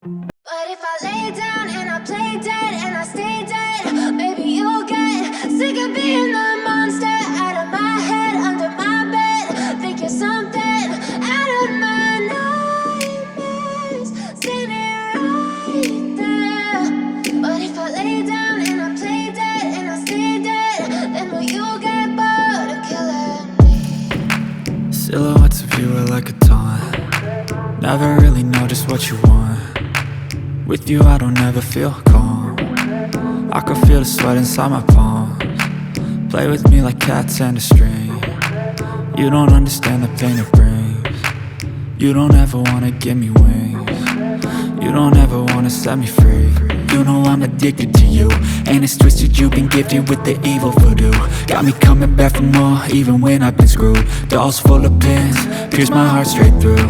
But if I lay down and I play dead and I stay dead, maybe you'll get sick of being the monster out of my head, under my bed. Think you're something out of my nightmares, standing right there. But if I lay down and I play dead and I stay dead, then will you get bored of killing me? Silhouettes of you are like a taunt. Never really know just what you want. With you I don't ever feel calm. I can feel the sweat inside my palms. Play with me like cats and a string. You don't understand the pain it brings. You don't ever wanna give me wings. You don't ever wanna set me free. You know I'm addicted to you, and it's twisted, you've been gifted with the evil voodoo. Got me coming back for more, even when I've been screwed. Dolls full of pins, pierce my heart straight through.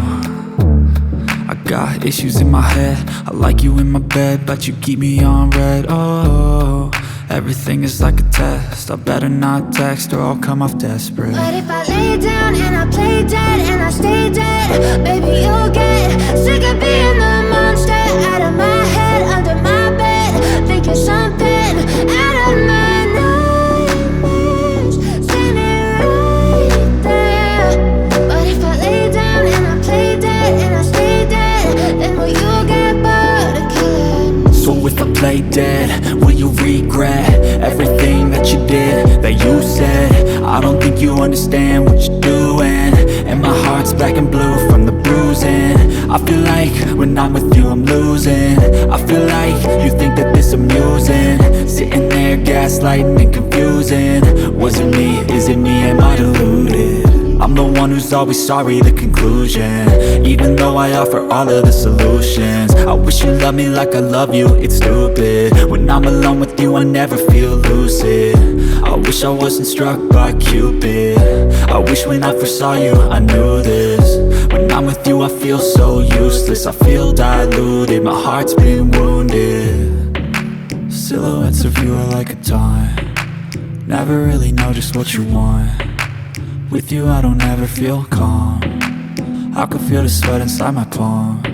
I got issues in my head, I like you in my bed, but you keep me on red. Oh, everything is like a test, I better not text or I'll come off desperate. But if I lay down and I play dead and I stay dead, baby you'll get sick of being the monster out of my head, under my bed. Think you're something out of my nightmares, standing right there. But if I lay down and I play dead and I stay dead, then will you get bored of killing me? So if I play dead, will you regret everything that you did, that you said? I don't think you understand what you're doing, and my heart's black and blue from the bruising. I feel like when I'm with you I'm losing. I feel like you think that this amusing, sitting there gaslighting and confusing. Was it me? Is it me? Am I deluded? I'm the one who's always sorry, the conclusion. Even though I offer all of the solutions, I wish you loved me like I love you, it's stupid. When I'm alone with you I never feel lucid. I wish I wasn't struck by Cupid. I wish when I first saw you I knew this. When I'm with you I feel so useless, I feel diluted, my heart's been wounded. Silhouettes of you are like a taunt. Never really know just what you want. With you I don't ever feel calm. I can feel the sweat inside my palms.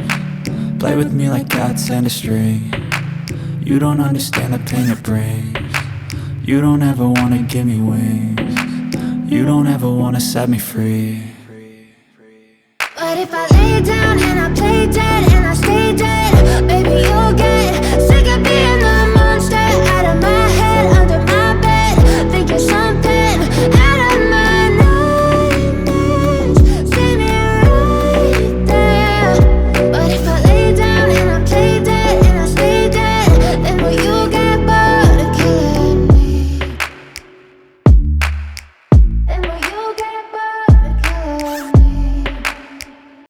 Play with me like cats and a string. You don't understand the pain it brings. You don't ever wanna give me wings. You don't ever wanna set me free. But if I lay down and I play dead